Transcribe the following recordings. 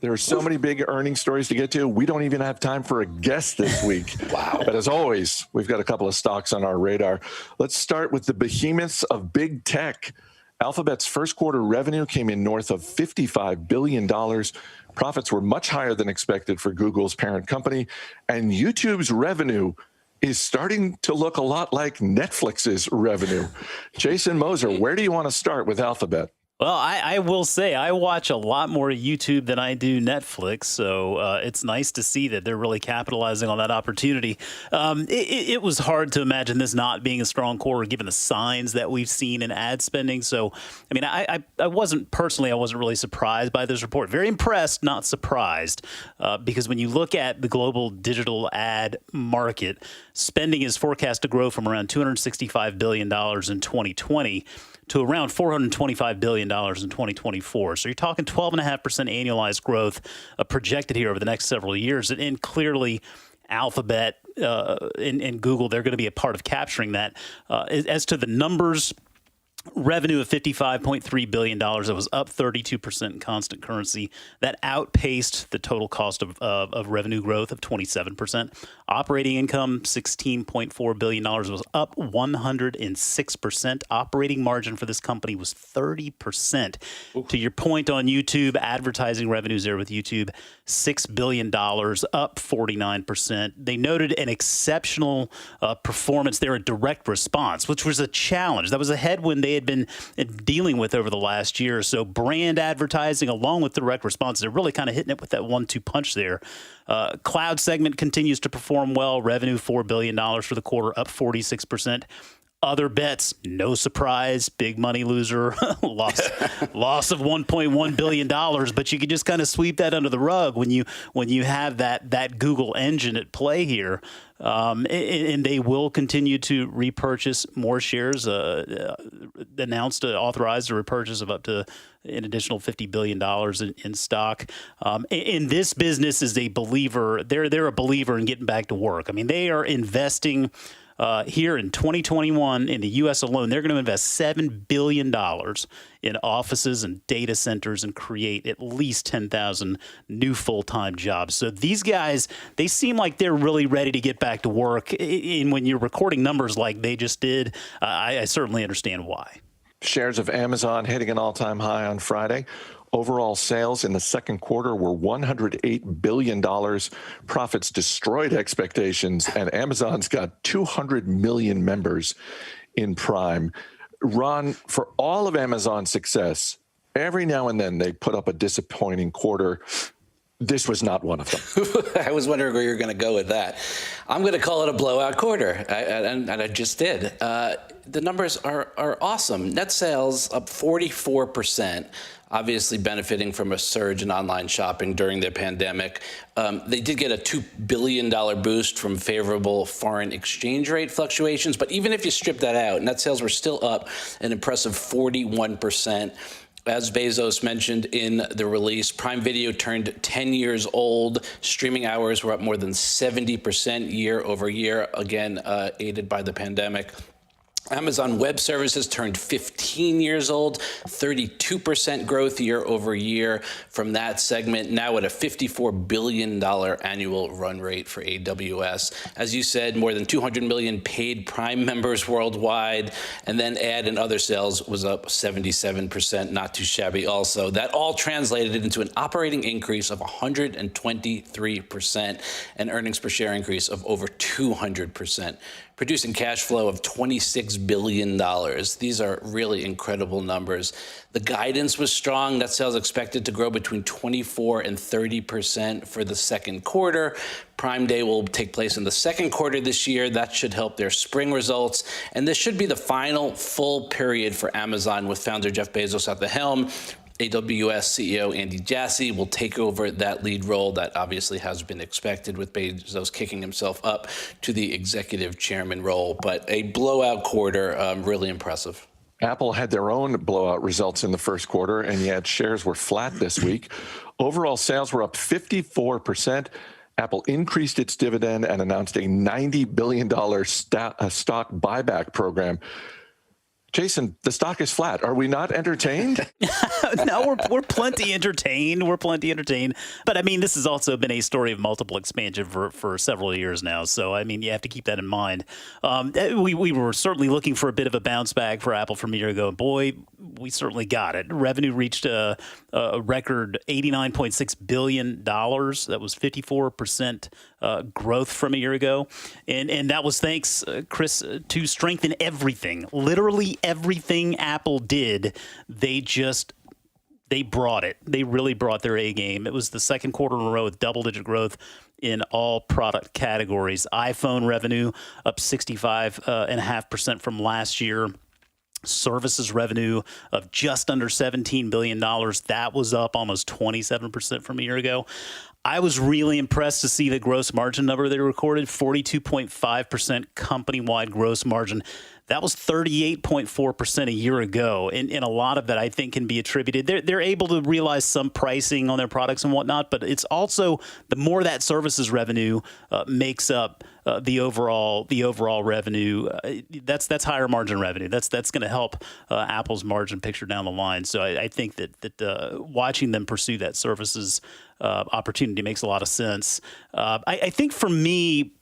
There are so many big earnings stories to get to. We don't even have time for a guest this week. Wow. But as always, we've got a couple of stocks on our radar. Let's start with the behemoths of big tech. Alphabet's first quarter revenue came in north of $55 billion. Profits were much higher than expected for Google's parent company. And YouTube's revenue is starting to look a lot like Netflix's revenue. Jason Moser, where do you want to start with Alphabet? Well, I will say I watch a lot more YouTube than I do Netflix, so it's nice to see that they're really capitalizing on that opportunity. It was hard to imagine this not being a strong quarter given the signs that we've seen in ad spending. So, I mean, I wasn't really surprised by this report. Very impressed, not surprised, because when you look at the global digital ad market, spending is forecast to grow from around $265 billion in 2020 to around $425 billion in 2024. So you're talking 12.5% annualized growth projected here over the next several years. And clearly, Alphabet and Google, they're going to be a part of capturing that. As to the numbers, revenue of $55.3 billion. That was up 32% in constant currency. That outpaced the total cost of revenue growth of 27%. Operating income, $16.4 billion, was up 106%. Operating margin for this company was 30%. Ooh. To your point on YouTube, advertising revenues there with YouTube, $6 billion, up 49%. They noted an exceptional performance there in direct response, which was a challenge. That was a headwind they had been dealing with over the last year or so. Brand advertising along with direct response, they're really kind of hitting it with that 1-2 punch there. Cloud segment continues to perform well. Revenue, $4 billion for the quarter, up 46%. Other bets, no surprise, big money loser, loss of $1.1 billion. But you can just kind of sweep that under the rug when you have that Google engine at play here. And they will continue to repurchase more shares, authorized a repurchase of up to an additional $50 billion in stock. In this business is a believer. They're a believer in getting back to work. I mean, they are investing here in 2021 in the U.S. alone. They're going to invest $7 billion in offices and data centers and create at least 10,000 new full-time jobs. So these guys, they seem like they're really ready to get back to work. And when you're recording numbers like they just did, I certainly understand why. Shares of Amazon hitting an all-time high on Friday. Overall sales in the second quarter were $108 billion. Profits destroyed expectations, and Amazon's got 200 million members in Prime. Ron, for all of Amazon's success, every now and then they put up a disappointing quarter. This was not one of them. I was wondering where you're going to go with that. I'm going to call it a blowout quarter, and I just did. The numbers are awesome. Net sales up 44%. Obviously benefiting from a surge in online shopping during the pandemic. They did get a $2 billion boost from favorable foreign exchange rate fluctuations, but even if you strip that out, net sales were still up an impressive 41%. As Bezos mentioned in the release, Prime Video turned 10 years old. Streaming hours were up more than 70% year over year, again, aided by the pandemic. Amazon Web Services turned 15 years old, 32% growth year over year from that segment, now at a $54 billion annual run rate for AWS. As you said, more than 200 million paid Prime members worldwide, and then ad and other sales was up 77%, not too shabby also. That all translated into an operating increase of 123% and earnings per share increase of over 200%. Producing cash flow of $26 billion. These are really incredible numbers. The guidance was strong. Net sales expected to grow between 24 and 30% for the second quarter. Prime Day will take place in the second quarter this year. That should help their spring results. And this should be the final full period for Amazon with founder Jeff Bezos at the helm. AWS CEO Andy Jassy will take over that lead role. That obviously has been expected with Bezos kicking himself up to the executive chairman role. But a blowout quarter, really impressive. Apple had their own blowout results in the first quarter, and yet shares were flat this week. Overall sales were up 54%. Apple increased its dividend and announced a $90 billion stock buyback program. Jason, the stock is flat. Are we not entertained? No, we're plenty entertained. We're plenty entertained. But I mean, this has also been a story of multiple expansion for several years now. So I mean, you have to keep that in mind. We were certainly looking for a bit of a bounce back for Apple from a year ago. Boy, we certainly got it. Revenue reached a record $89.6 billion. That was 54% growth from a year ago, and that was thanks, Chris, to strength in everything. Literally everything Apple did, they brought it. They really brought their A game. It was the second quarter in a row with double-digit growth in all product categories. iPhone revenue up 65.5% from last year. Services revenue of just under $17 billion. That was up almost 27% from a year ago. I was really impressed to see the gross margin number they recorded, 42.5% company-wide gross margin. That was 38.4% a year ago, and a lot of that I think can be attributed. They're able to realize some pricing on their products and whatnot, but it's also the more that services revenue makes up the overall revenue. That's higher margin revenue. That's going to help Apple's margin picture down the line. So I think that watching them pursue that services opportunity makes a lot of sense. I think for me,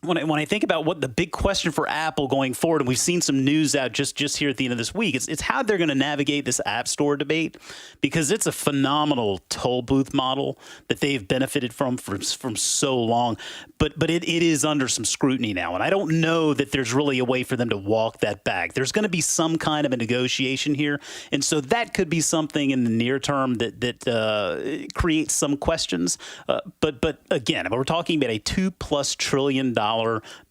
when I think about what the big question for Apple going forward, and we've seen some news out just here at the end of this week, it's how they're going to navigate this App Store debate, because it's a phenomenal toll booth model that they've benefited from so long, but it is under some scrutiny now, and I don't know that there's really a way for them to walk that back. There's going to be some kind of a negotiation here, and so that could be something in the near term that creates some questions. But again, we're talking about a $2+ trillion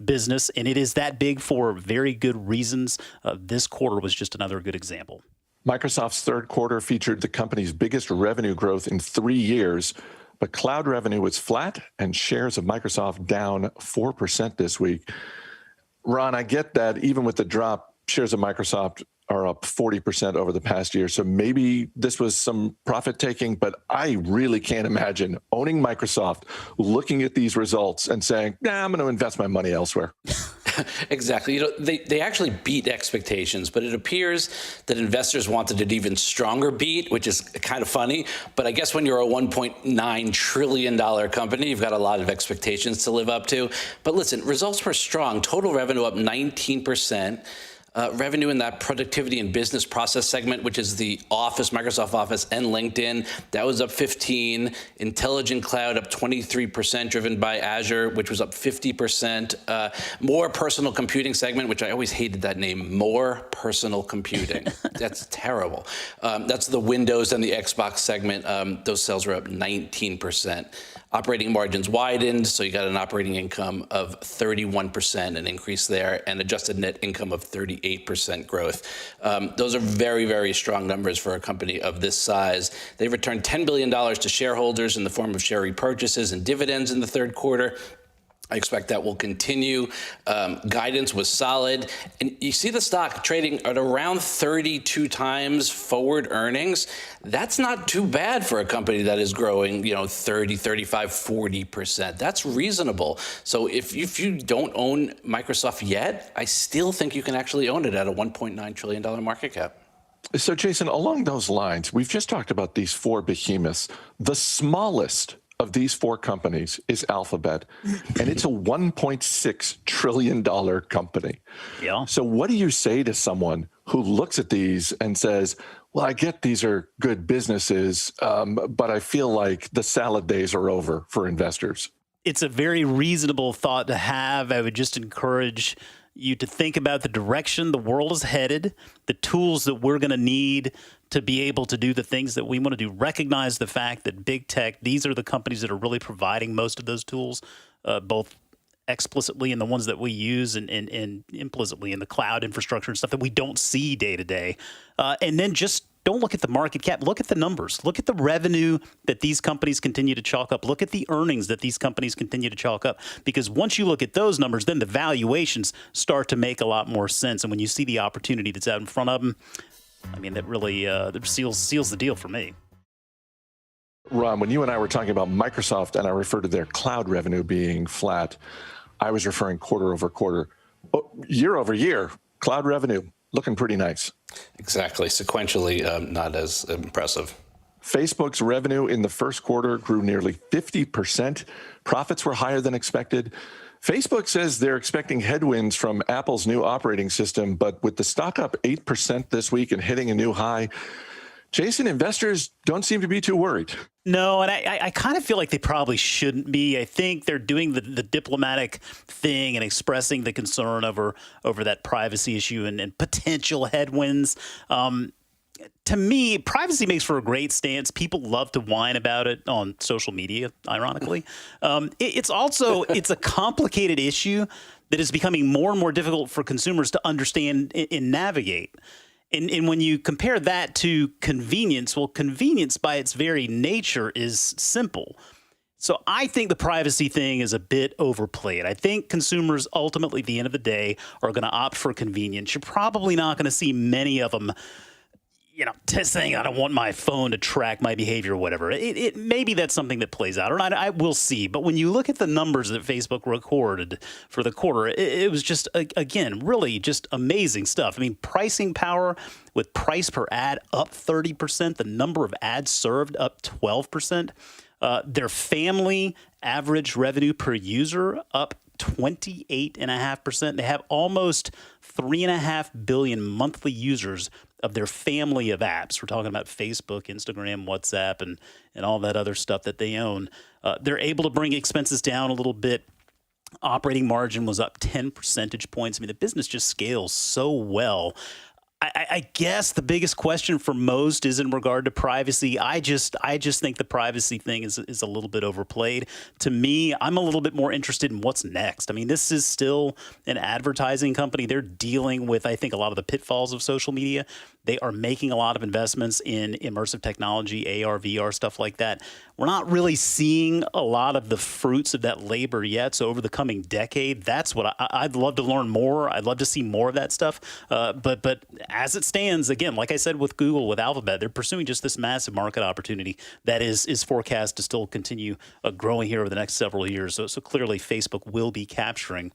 business, and it is that big for very good reasons. This quarter was just another good example. Microsoft's third quarter featured the company's biggest revenue growth in 3 years, but cloud revenue was flat and shares of Microsoft down 4% this week. Ron, I get that even with the drop, shares of Microsoft are up 40% over the past year. So maybe this was some profit taking, but I really can't imagine owning Microsoft, looking at these results and saying, nah, I'm going to invest my money elsewhere. Exactly. You know, they actually beat expectations, but it appears that investors wanted an even stronger beat, which is kind of funny. But I guess when you're a $1.9 trillion company, you've got a lot of expectations to live up to. But listen, results were strong. Total revenue up 19%. Revenue in that productivity and business process segment, which is the Office, Microsoft Office, and LinkedIn, that was up 15%. Intelligent Cloud up 23%, driven by Azure, which was up 50%. More personal computing segment, which I always hated that name, more personal computing. That's terrible. That's the Windows and the Xbox segment. Those sales were up 19%. Operating margins widened, so you got an operating income of 31%, an increase there, and adjusted net income of 38% growth. Those are very, very strong numbers for a company of this size. They returned $10 billion to shareholders in the form of share repurchases and dividends in the third quarter. I expect that will continue. Guidance was solid. And you see the stock trading at around 32 times forward earnings. That's not too bad for a company that is growing, 30, 35, 40%. That's reasonable. So if you don't own Microsoft yet, I still think you can actually own it at a $1.9 trillion market cap. So, Jason, along those lines, we've just talked about these four behemoths. The smallest of these four companies is Alphabet, and it's a $1.6 trillion company. Yeah. So what do you say to someone who looks at these and says, well, I get these are good businesses, but I feel like the salad days are over for investors? It's a very reasonable thought to have. I would just encourage you to think about the direction the world is headed, the tools that we're going to need to be able to do the things that we want to do. Recognize the fact that big tech, these are the companies that are really providing most of those tools, both explicitly in the ones that we use and implicitly in the cloud infrastructure and stuff that we don't see day to day. And then just don't look at the market cap. Look at the numbers. Look at the revenue that these companies continue to chalk up. Look at the earnings that these companies continue to chalk up. Because once you look at those numbers, then the valuations start to make a lot more sense. And when you see the opportunity that's out in front of them, I mean, that really that seals the deal for me. Ron, when you and I were talking about Microsoft and I referred to their cloud revenue being flat, I was referring quarter over quarter. Year over year, cloud revenue looking pretty nice. Exactly. Sequentially, not as impressive. Facebook's revenue in the first quarter grew nearly 50%. Profits were higher than expected. Facebook says they're expecting headwinds from Apple's new operating system, but with the stock up 8% this week and hitting a new high, Jason, investors don't seem to be too worried. No, and I kind of feel like they probably shouldn't be. I think they're doing the diplomatic thing and expressing the concern over that privacy issue and potential headwinds. To me, privacy makes for a great stance. People love to whine about it on social media, ironically. It's a complicated issue that is becoming more and more difficult for consumers to understand and navigate. And when you compare that to convenience, well, convenience by its very nature is simple. So I think the privacy thing is a bit overplayed. I think consumers ultimately, at the end of the day, are going to opt for convenience. You're probably not going to see many of them, saying, I don't want my phone to track my behavior or whatever. Maybe that's something that plays out, or not. I will see. But when you look at the numbers that Facebook recorded for the quarter, it was just, again, really just amazing stuff. I mean, pricing power with price per ad up 30%, the number of ads served up 12%, their family average revenue per user up 28.5%. They have almost 3.5 billion monthly users of their family of apps. We're talking about Facebook, Instagram, WhatsApp, and all that other stuff that they own. They're able to bring expenses down a little bit. Operating margin was up 10 percentage points. I mean, the business just scales so well. I guess the biggest question for most is in regard to privacy. I just think the privacy thing is a little bit overplayed. To me, I'm a little bit more interested in what's next. I mean, this is still an advertising company. They're dealing with, I think, a lot of the pitfalls of social media. They are making a lot of investments in immersive technology, AR, VR, stuff like that. We're not really seeing a lot of the fruits of that labor yet. So over the coming decade, that's what I'd love to learn more. I'd love to see more of that stuff. But as it stands, again, like I said with Google, with Alphabet, they're pursuing just this massive market opportunity that is forecast to still continue growing here over the next several years. So clearly, Facebook will be capturing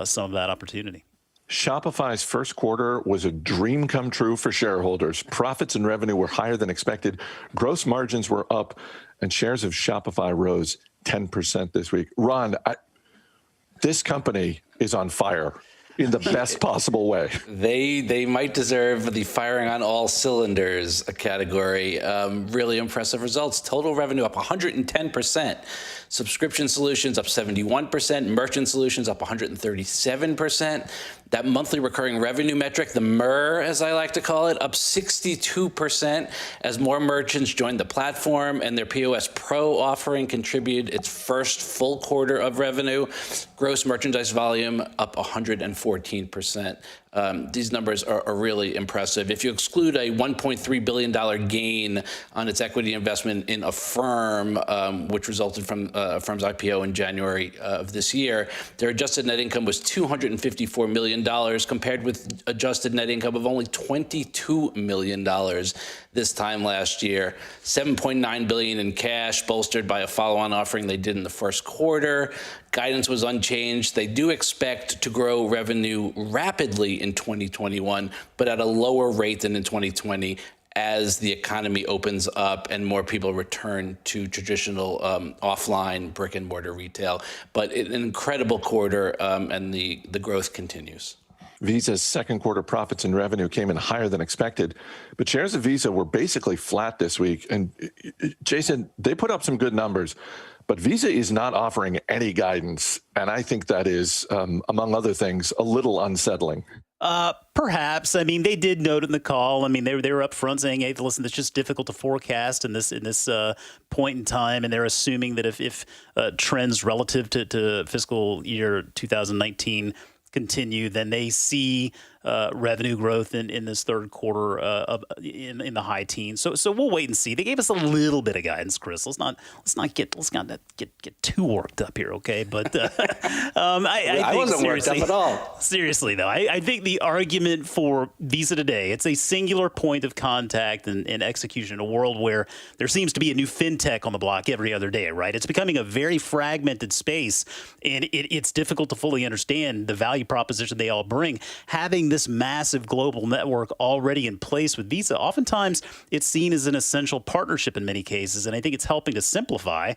some of that opportunity. Shopify's first quarter was a dream come true for shareholders. Profits and revenue were higher than expected. Gross margins were up, and shares of Shopify rose 10% this week. Ron, this company is on fire in the best possible way. They might deserve the firing on all cylinders category. Really impressive results. Total revenue up 110%. Subscription solutions up 71%. Merchant solutions up 137%. That monthly recurring revenue metric, the MER, as I like to call it, up 62% as more merchants joined the platform, and their POS Pro offering contributed its first full quarter of revenue. Gross merchandise volume up 114%. These numbers are really impressive. If you exclude a $1.3 billion gain on its equity investment in Affirm, which resulted from Affirm's IPO in January of this year, their adjusted net income was $254 million, compared with adjusted net income of only $22 million this time last year. $7.9 billion in cash, bolstered by a follow-on offering they did in the first quarter. Guidance was unchanged. They do expect to grow revenue rapidly in 2021, but at a lower rate than in 2020 as the economy opens up and more people return to traditional offline brick and mortar retail. But an incredible quarter, and the growth continues. Visa's second quarter profits and revenue came in higher than expected, but shares of Visa were basically flat this week. And Jason, they put up some good numbers, but Visa is not offering any guidance. And I think that is, among other things, a little unsettling. Perhaps. I mean, they did note in the call. I mean, they were up front saying, "Hey, listen, it's just difficult to forecast in this point in time," and they're assuming that if trends relative to fiscal year 2019 continue, then they see revenue growth in this third quarter in the high teens. So we'll wait and see. They gave us a little bit of guidance, Chris. Let's not get too worked up here, okay? But I wasn't worked up at all. Seriously, though, I think the argument for Visa today, it's a singular point of contact and execution in a world where there seems to be a new fintech on the block every other day, right? It's becoming a very fragmented space, and it's difficult to fully understand the value proposition they all bring. Having this this massive global network already in place with Visa, oftentimes it's seen as an essential partnership in many cases. And I think it's helping to simplify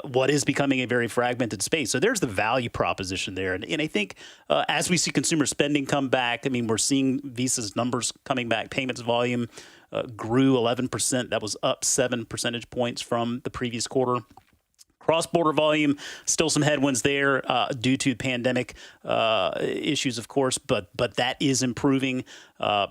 what is becoming a very fragmented space. So there's the value proposition there. And I think as we see consumer spending come back, I mean, we're seeing Visa's numbers coming back. Payments volume grew 11%. That was up 7 percentage points from the previous quarter. Cross-border volume, still some headwinds there due to pandemic issues, of course, but that is improving.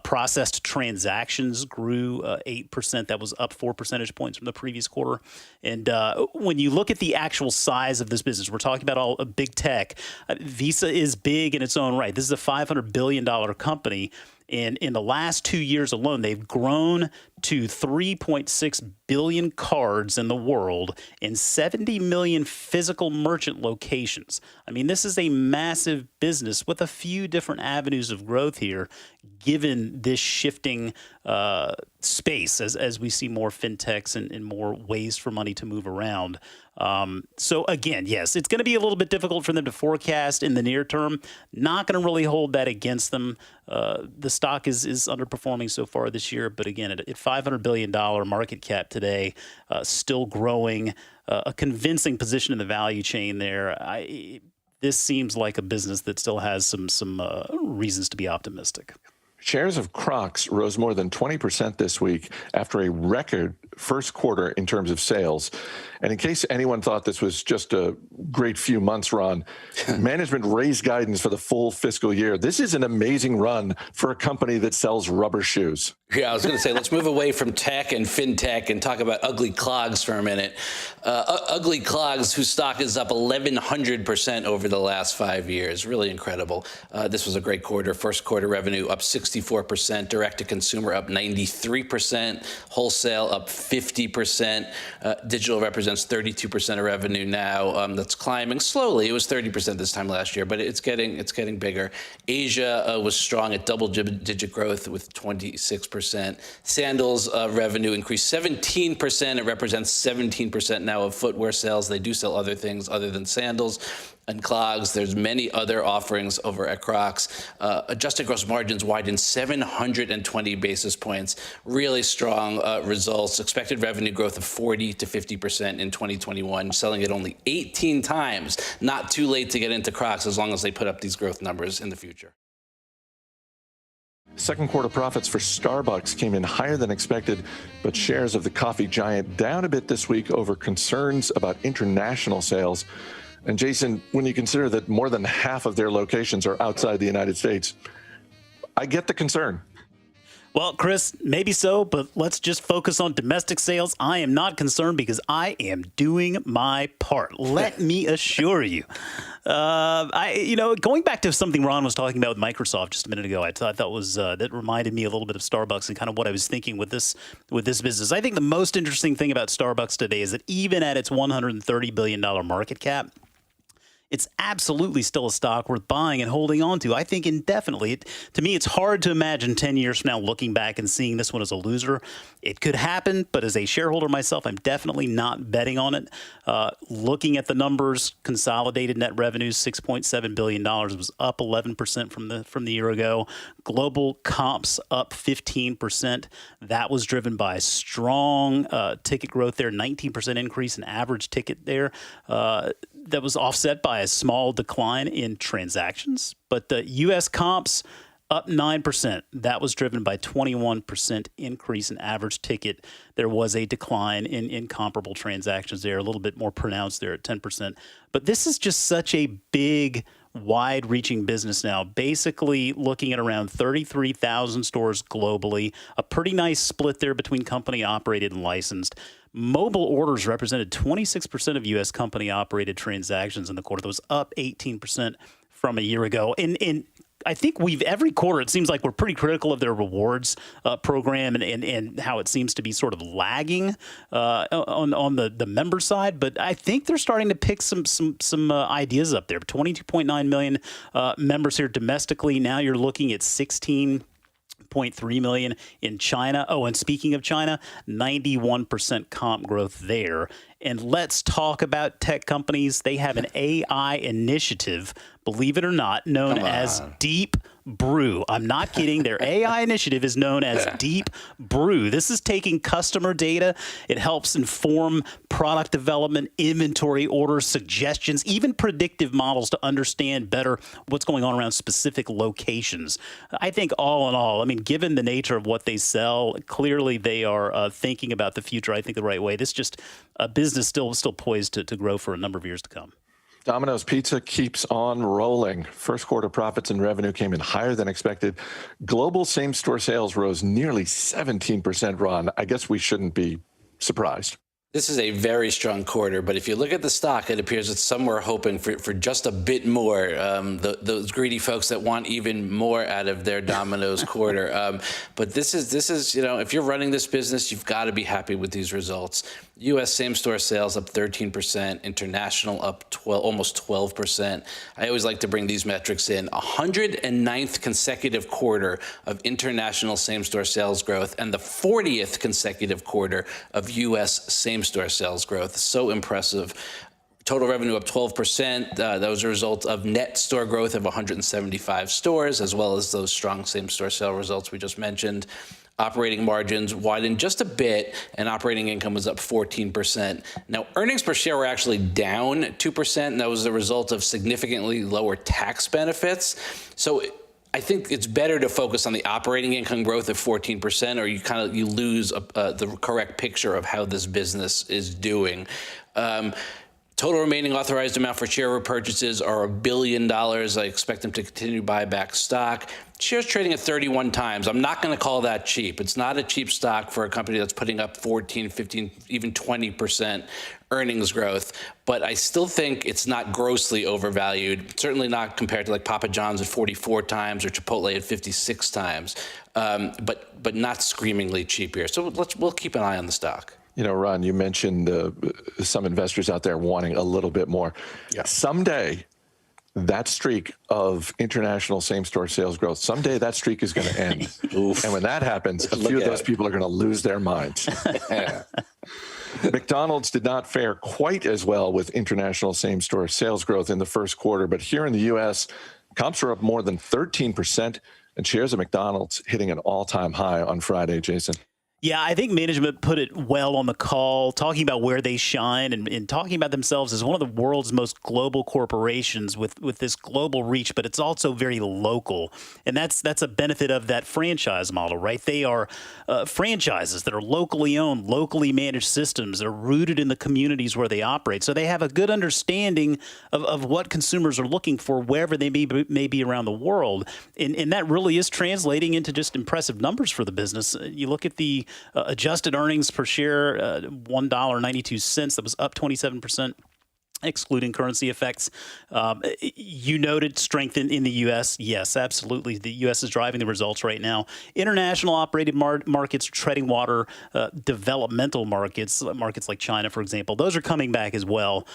Processed transactions grew 8%. That was up 4 percentage points from the previous quarter. And when you look at the actual size of this business, we're talking about all big tech. Visa is big in its own right. This is a $500 billion company. And in the last 2 years alone, they've grown to 3.6 billion cards in the world and 70 million physical merchant locations. I mean, this is a massive business with a few different avenues of growth here, given this shifting space as we see more fintechs and more ways for money to move around. So again, yes, it's going to be a little bit difficult for them to forecast in the near term. Not going to really hold that against them. The stock is underperforming so far this year, but again, at $500 billion market cap today, still growing, a convincing position in the value chain there. This seems like a business that still has some reasons to be optimistic. Shares of Crocs rose more than 20% this week after a record first quarter in terms of sales. And in case anyone thought this was just a great few months run, management raised guidance for the full fiscal year. This is an amazing run for a company that sells rubber shoes. Yeah, I was going to say, let's move away from tech and fintech and talk about Ugly Clogs for a minute. Ugly Clogs, whose stock is up 1,100% over the last 5 years. Really incredible. This was a great quarter. First quarter revenue up 64%, direct-to-consumer up 93%, wholesale up 50%. Digital represents 32% of revenue now. That's climbing slowly. It was 30% this time last year, but it's getting bigger. Asia was strong at double-digit growth with 26%. Sandals revenue increased 17%. It represents 17% now of footwear sales. They do sell other things other than sandals and clogs. There's many other offerings over at Crocs. Adjusted gross margins widened 720 basis points. Really strong results. Expected revenue growth of 40 to 50% in 2021, selling it only 18 times. Not too late to get into Crocs as long as they put up these growth numbers in the future. Second quarter profits for Starbucks came in higher than expected, but shares of the coffee giant down a bit this week over concerns about international sales. And Jason, when you consider that more than half of their locations are outside the United States, I get the concern. Well, Chris, maybe so, but let's just focus on domestic sales. I am not concerned because I am doing my part. Let me assure you. Going back to something Ron was talking about with Microsoft just a minute ago, I thought that was that reminded me a little bit of Starbucks and kind of what I was thinking with this business. I think the most interesting thing about Starbucks today is that even at its $130 billion market cap, it's absolutely still a stock worth buying and holding on to, I think, indefinitely. To me, it's hard to imagine 10 years from now looking back and seeing this one as a loser. It could happen, but as a shareholder myself, I'm definitely not betting on it. Looking at the numbers, consolidated net revenues, $6.7 billion, was up 11% from the year ago. Global comps up 15%. That was driven by strong ticket growth there, 19% increase in average ticket there. That was offset by a small decline in transactions, but the U.S. comps up 9%. That was driven by 21% increase in average ticket. There was a decline in comparable transactions there, a little bit more pronounced there at 10%. But this is just such a big, wide-reaching business now, basically looking at around 33,000 stores globally, a pretty nice split there between company-operated and licensed. Mobile orders represented 26% of U.S. company-operated transactions in the quarter. That was up 18% from a year ago. And I think every quarter, it seems like we're pretty critical of their rewards program and how it seems to be sort of lagging on the member side. But I think they're starting to pick some ideas up there. 22.9 million members here domestically. Now you're looking at 16.3 million in China. Oh, and speaking of China, 91% comp growth there. And let's talk about tech companies. They have an AI initiative, believe it or not, known as Deep Brew. I'm not kidding. Their AI initiative is known as Deep Brew. This is taking customer data. It helps inform product development, inventory orders, suggestions, even predictive models to understand better what's going on around specific locations. I think all in all, I mean, given the nature of what they sell, clearly they are thinking about the future, I think, the right way. This is just a business still poised to grow for a number of years to come. Domino's Pizza keeps on rolling. First quarter profits and revenue came in higher than expected. Global same-store sales rose nearly 17%, Ron. I guess we shouldn't be surprised. This is a very strong quarter, but if you look at the stock, it appears that some were hoping for just a bit more. Those greedy folks that want even more out of their Domino's quarter. But this is, you know, if you're running this business, you've got to be happy with these results. U.S. same-store sales up 13%, international up almost 12%. I always like to bring these metrics in. 109th consecutive quarter of international same-store sales growth and the 40th consecutive quarter of U.S. same-store sales growth. So impressive. Total revenue up 12%. That was a result of net store growth of 175 stores, as well as those strong same-store sale results we just mentioned. Operating margins widened just a bit, and operating income was up 14%. Now, earnings per share were actually down 2%, and that was the result of significantly lower tax benefits. So I think it's better to focus on the operating income growth of 14%, or you lose the correct picture of how this business is doing. Total remaining authorized amount for share repurchases are $1 billion. I expect them to continue to buy back stock. Shares trading at 31 times. I'm not going to call that cheap. It's not a cheap stock for a company that's putting up 14, 15, even 20% earnings growth. But I still think it's not grossly overvalued. Certainly not compared to like Papa John's at 44 times or Chipotle at 56 times. But not screamingly cheap here. So we'll keep an eye on the stock. You know, Ron, you mentioned some investors out there wanting a little bit more. Yeah. Someday, that streak of international same-store sales growth, someday that streak is going to end. And when that happens, a few of those people are going to lose their minds. McDonald's did not fare quite as well with international same-store sales growth in the first quarter, but here in the U.S., comps are up more than 13%, and shares of McDonald's hitting an all-time high on Friday, Jason. Yeah, I think management put it well on the call, talking about where they shine and talking about themselves as one of the world's most global corporations with this global reach, but it's also very local. And that's a benefit of that franchise model, right? They are franchises that are locally owned, locally managed systems that are rooted in the communities where they operate. So they have a good understanding of what consumers are looking for wherever they may be around the world. And that really is translating into just impressive numbers for the business. You look at the adjusted earnings per share, $1.92. That was up 27%. Excluding currency effects. You noted strength in the U.S. Yes, absolutely. The U.S. is driving the results right now. International operated markets, treading water, developmental markets like China, for example, those are coming back as well,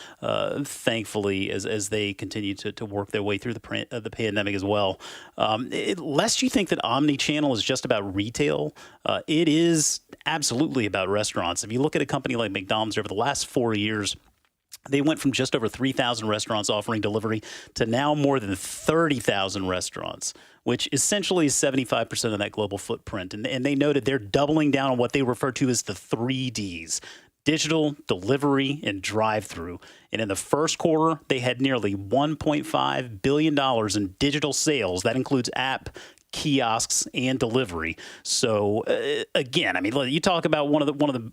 thankfully, as they continue to work their way through the pandemic as well. Lest you think that omni-channel is just about retail, it is absolutely about restaurants. If you look at a company like McDonald's over the last 4 years, they went from just over 3,000 restaurants offering delivery to now more than 30,000 restaurants, which essentially is 75% of that global footprint. And they noted they're doubling down on what they refer to as the 3 Ds: digital, delivery, and drive-through. And in the first quarter, they had nearly $1.5 billion in digital sales. That includes app, kiosks, and delivery. So again, I mean, you talk about one of the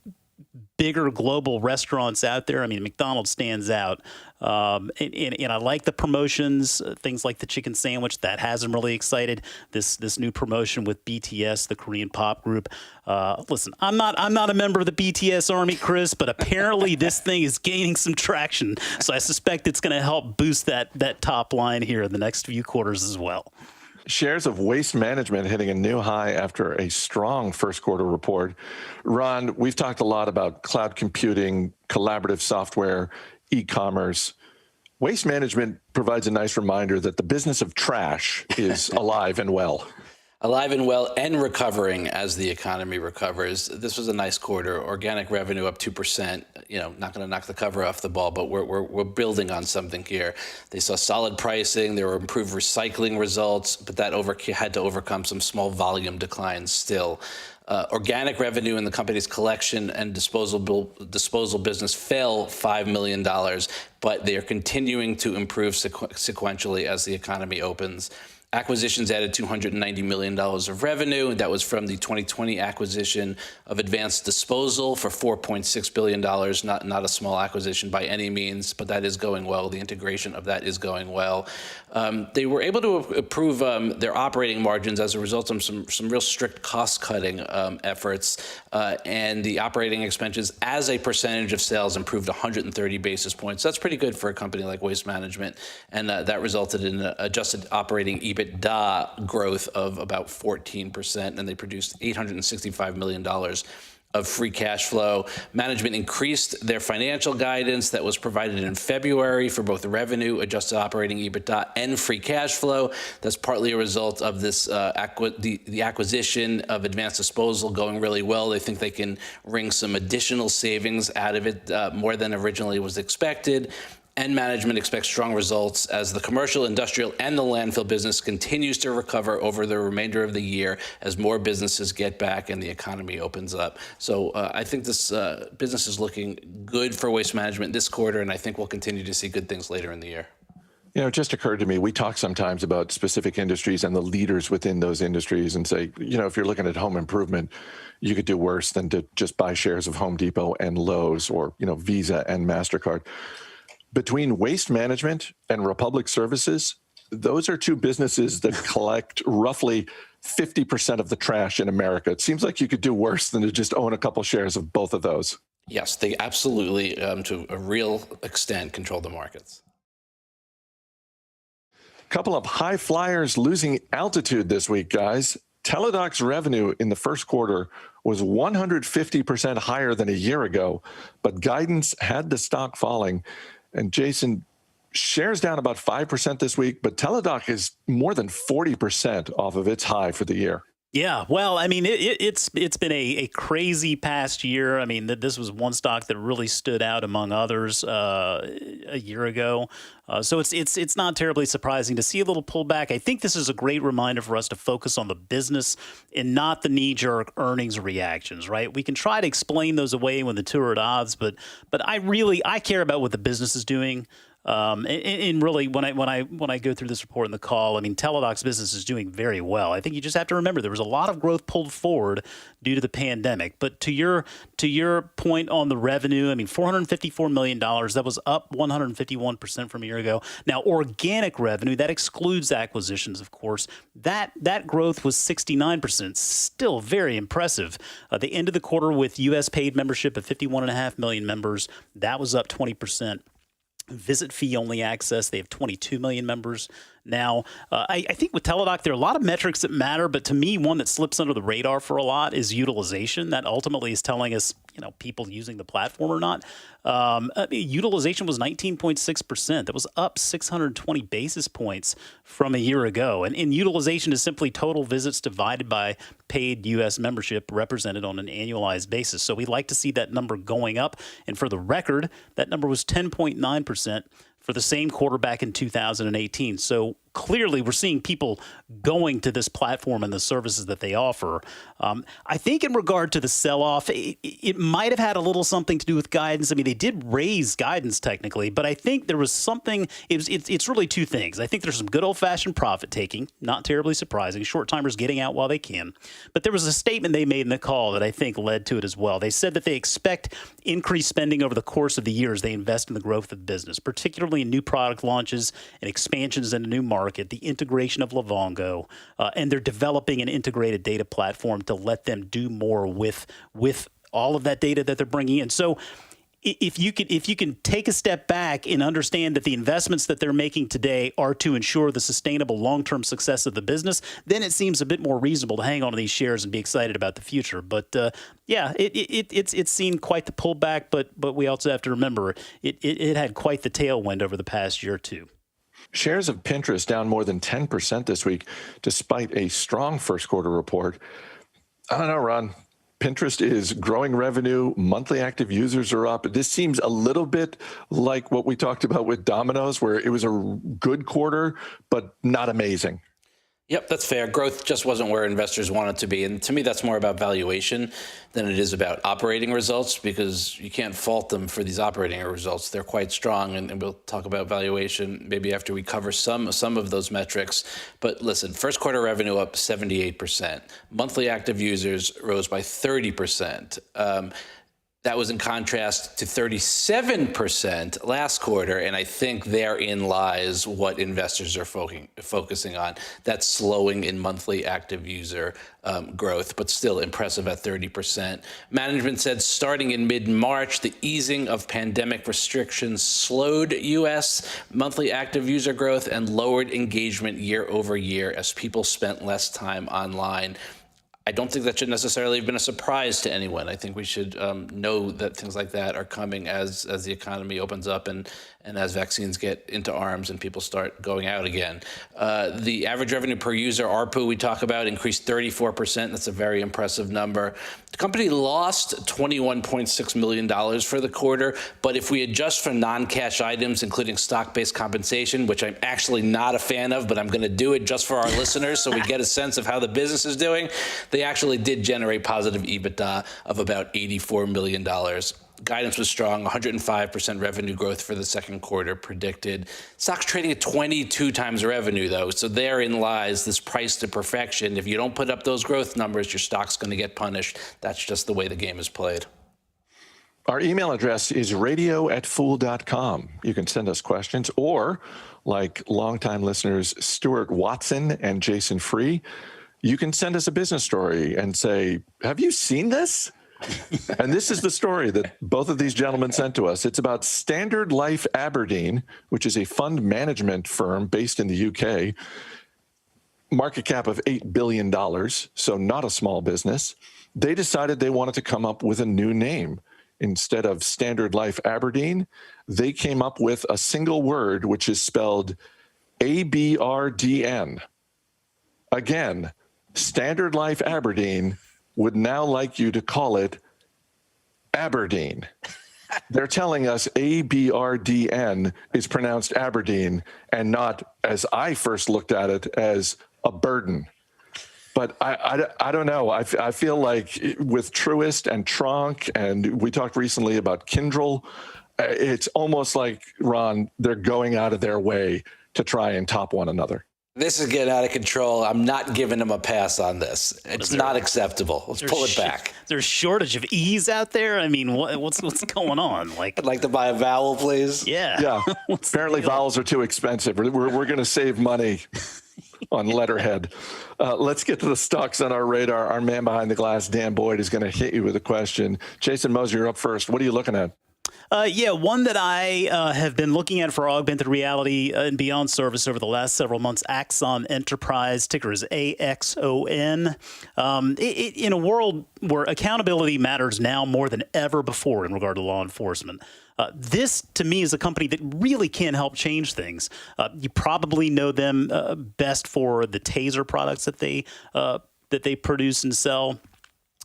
bigger global restaurants out there. I mean, McDonald's stands out. And I like the promotions, things like the chicken sandwich. That has them really excited. This new promotion with BTS, the Korean pop group. Listen, I'm not a member of the BTS army, Chris, but apparently this thing is gaining some traction. So I suspect it's going to help boost that top line here in the next few quarters as well. Shares of Waste Management hitting a new high after a strong first quarter report. Ron, we've talked a lot about cloud computing, collaborative software, e-commerce. Waste Management provides a nice reminder that the business of trash is alive and well. Alive and well and recovering as the economy recovers. This was a nice quarter. Organic revenue up 2%. Not going to knock the cover off the ball, but we're building on something here. They saw solid pricing. There were improved recycling results, but that had to overcome some small volume declines still. Organic revenue in the company's collection and disposal business fell $5 million, but they are continuing to improve sequentially as the economy opens. Acquisitions added $290 million of revenue, and that was from the 2020 acquisition of Advanced Disposal for $4.6 billion. Not a small acquisition by any means, but that is going well. The integration of that is going well. They were able to improve their operating margins as a result of some real strict cost-cutting efforts, and the operating expenses as a percentage of sales improved 130 basis points. That's pretty good for a company like Waste Management, and that resulted in an adjusted operating EBITDA growth of about 14%, and they produced $865 million of free cash flow. Management increased their financial guidance that was provided in February for both the revenue, adjusted operating EBITDA, and free cash flow. That's partly a result of this the acquisition of Advanced Disposal going really well. They think they can wring some additional savings out of it, more than originally was expected. And management expects strong results as the commercial, industrial, and the landfill business continues to recover over the remainder of the year as more businesses get back and the economy opens up. So I think this business is looking good for Waste Management this quarter, and I think we'll continue to see good things later in the year. It just occurred to me, we talk sometimes about specific industries and the leaders within those industries and say, if you're looking at home improvement, you could do worse than to just buy shares of Home Depot and Lowe's or, Visa and MasterCard. Between Waste Management and Republic Services, those are two businesses that collect roughly 50% of the trash in America. It seems like you could do worse than to just own a couple shares of both of those. Yes, they absolutely, to a real extent, control the markets. Couple of high flyers losing altitude this week, guys. Teladoc's revenue in the first quarter was 150% higher than a year ago, but guidance had the stock falling. And Jason, shares down about 5% this week, but Teladoc is more than 40% off of its high for the year. Yeah, well, I mean, it's been a crazy past year. I mean, this was one stock that really stood out among others a year ago. So it's not terribly surprising to see a little pullback. I think this is a great reminder for us to focus on the business and not the knee-jerk earnings reactions, right? We can try to explain those away when the two are at odds, but I care about what the business is doing. And really, when I go through this report in the call, I mean, Teladoc's business is doing very well. I think you just have to remember there was a lot of growth pulled forward due to the pandemic. But to your point on the revenue, I mean, $454 million, that was up 151% from a year ago. Now, organic revenue, that excludes acquisitions, of course, that growth was 69%, still very impressive. They ended the quarter with U.S. paid membership of 51.5 million members. That was up 20%. Visit fee only access, they have 22 million members now. I think with Teladoc, there are a lot of metrics that matter, but to me, one that slips under the radar for a lot is utilization. That ultimately is telling us, people using the platform or not. Utilization was 19.6%. That was up 620 basis points from a year ago. And utilization is simply total visits divided by paid U.S. membership represented on an annualized basis. So we like to see that number going up. And for the record, that number was 10.9% for the same quarter back in 2018. So clearly, we're seeing people going to this platform and the services that they offer. I think in regard to the sell-off, it might have had a little something to do with guidance. I mean, they did raise guidance technically, but I think there was something. It's really two things. I think there's some good old-fashioned profit-taking, not terribly surprising, short-timers getting out while they can. But there was a statement they made in the call that I think led to it as well. They said that they expect increased spending over the course of the year as they invest in the growth of the business, particularly in new product launches and expansions into new market, the integration of Livongo, and they're developing an integrated data platform to let them do more with all of that data that they're bringing in. So if you can take a step back and understand that the investments that they're making today are to ensure the sustainable long-term success of the business, then it seems a bit more reasonable to hang on to these shares and be excited about the future. But it's seen quite the pullback, but we also have to remember it had quite the tailwind over the past year or two. Shares of Pinterest down more than 10% this week, despite a strong first quarter report. I don't know, Ron. Pinterest is growing revenue. Monthly active users are up. This seems a little bit like what we talked about with Domino's, where it was a good quarter, but not amazing. Yep, that's fair. Growth just wasn't where investors want it to be. And to me, that's more about valuation than it is about operating results, because you can't fault them for these operating results. They're quite strong. And we'll talk about valuation maybe after we cover some of those metrics. But listen, first quarter revenue up 78%. Monthly active users rose by 30%. That was in contrast to 37% last quarter, and I think therein lies what investors are focusing on. That slowing in monthly active user growth, but still impressive at 30%. Management said starting in mid-March, the easing of pandemic restrictions slowed U.S. monthly active user growth and lowered engagement year over year as people spent less time online. I don't think that should necessarily have been a surprise to anyone. I think we should know that things like that are coming as the economy opens up and as vaccines get into arms and people start going out again. The average revenue per user, ARPU, we talk about, increased 34%. That's a very impressive number. The company lost $21.6 million for the quarter, but if we adjust for non-cash items, including stock-based compensation, which I'm actually not a fan of, but I'm going to do it just for our listeners so we get a sense of how the business is doing, they actually did generate positive EBITDA of about $84 million. Guidance was strong, 105% revenue growth for the second quarter predicted. Stock's trading at 22 times revenue, though, so therein lies this price to perfection. If you don't put up those growth numbers, your stock's going to get punished. That's just the way the game is played. Our email address is radio@fool.com. You can send us questions, or like longtime listeners Stuart Watson and Jason Free, you can send us a business story and say, have you seen this? And this is the story that both of these gentlemen sent to us. It's about Standard Life Aberdeen, which is a fund management firm based in the UK, market cap of $8 billion, so not a small business. They decided they wanted to come up with a new name. Instead of Standard Life Aberdeen, they came up with a single word, which is spelled ABRDN. Again, Standard Life Aberdeen would now like you to call it Aberdeen. They're telling us ABRDN is pronounced Aberdeen and not, as I first looked at it, as a burden. But I don't know. I feel like with Truist and Tronc, and we talked recently about Kyndryl, it's almost like, Ron, they're going out of their way to try and top one another. This is getting out of control. I'm not giving them a pass on this. It's not acceptapable. Let's pull it back. There's a shortage of E's out there. I mean, what's going on? I'd like to buy a vowel, please. Yeah. Apparently vowels are too expensive. We're going to save money on letterhead. Let's get to the stocks on our radar. Our man behind the glass, Dan Boyd, is going to hit you with a question. Jason Moser, you're up first. What are you looking at? One that I have been looking at for augmented reality and beyond service over the last several months, Axon Enterprise, ticker is AXON. In a world where accountability matters now more than ever before in regard to law enforcement, this, to me, is a company that really can help change things. You probably know them best for the Taser products that they produce and sell.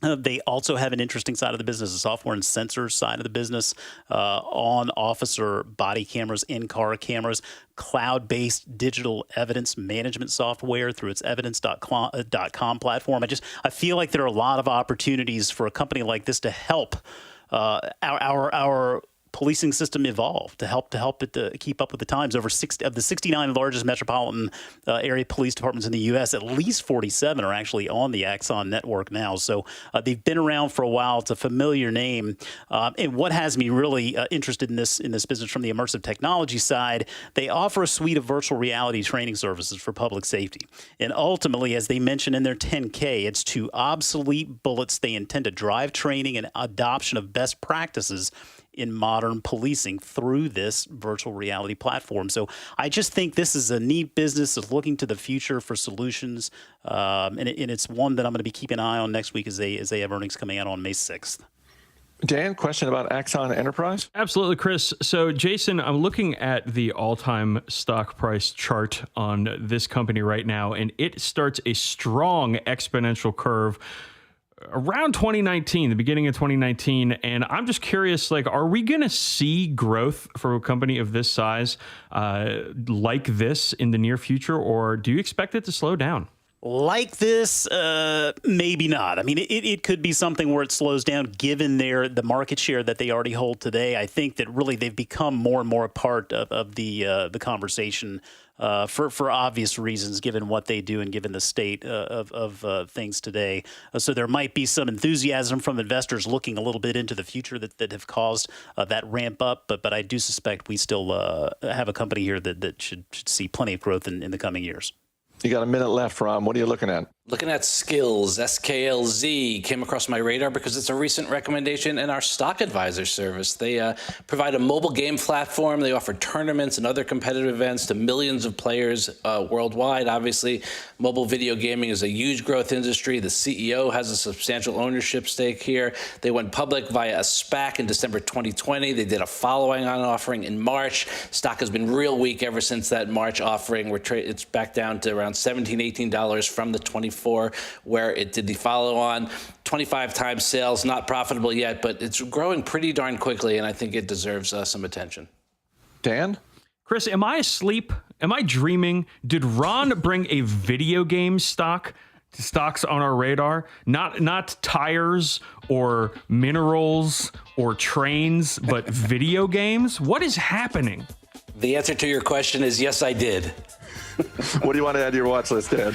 They also have an interesting side of the business, the software and sensors side of the business, on officer body cameras, in-car cameras, cloud-based digital evidence management software through its evidence.com platform. I feel like there are a lot of opportunities for a company like this to help our policing system evolve, to help it to keep up with the times. Over 60 of the 69 largest metropolitan area police departments in the U.S., at least 47 are actually on the Axon network now. So they've been around for a while. It's a familiar name. And what has me really interested in this business from the immersive technology side, they offer a suite of virtual reality training services for public safety. And ultimately, as they mentioned in their 10K, it's to obsolete bullets. They intend to drive training and adoption of best practices in modern policing through this virtual reality platform. So I just think this is a neat business of looking to the future for solutions, and it's one that I'm going to be keeping an eye on next week as they have earnings coming out on May 6th. Dan, question about Axon Enterprise? Absolutely, Chris. So, Jason, I'm looking at the all-time stock price chart on this company right now, and it starts a strong exponential curve around 2019, the beginning of 2019. And I'm just curious, like, are we going to see growth for a company of this size like this in the near future, or do you expect it to slow down? Like this, maybe not. I mean, it could be something where it slows down given the market share that they already hold today. I think that really they've become more and more a part of the conversation for obvious reasons, given what they do and given the state of things today. So there might be some enthusiasm from investors looking a little bit into the future that have caused that ramp up. But I do suspect we still have a company here that should see plenty of growth in the coming years. You got a minute left, Ron. What are you looking at? Looking at Skills, SKLZ, came across my radar because it's a recent recommendation in our Stock Advisor service. They provide a mobile game platform. They offer tournaments and other competitive events to millions of players worldwide. Obviously, mobile video gaming is a huge growth industry. The CEO has a substantial ownership stake here. They went public via a SPAC in December 2020. They did a follow-on offering in March. Stock has been real weak ever since that March offering. It's back down to around $17, $18 from the 24 where it did the follow-on. 25 times sales, not profitable yet, but it's growing pretty darn quickly, and I think it deserves some attention. Dan? Chris, am I asleep? Am I dreaming? Did Ron bring a video game stocks on our radar? Not tires or minerals or trains, but video games? What is happening? The answer to your question is yes, I did. What do you want to add to your watch list, Dan?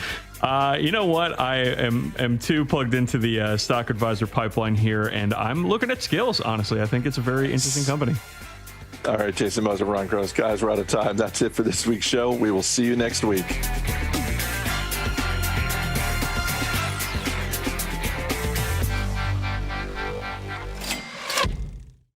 You know what? I am too plugged into the Stock Advisor pipeline here, and I'm looking at Skills, honestly. I think it's a very interesting company. All right, Jason Moser, Ron Gross. Guys, we're out of time. That's it for this week's show. We will see you next week.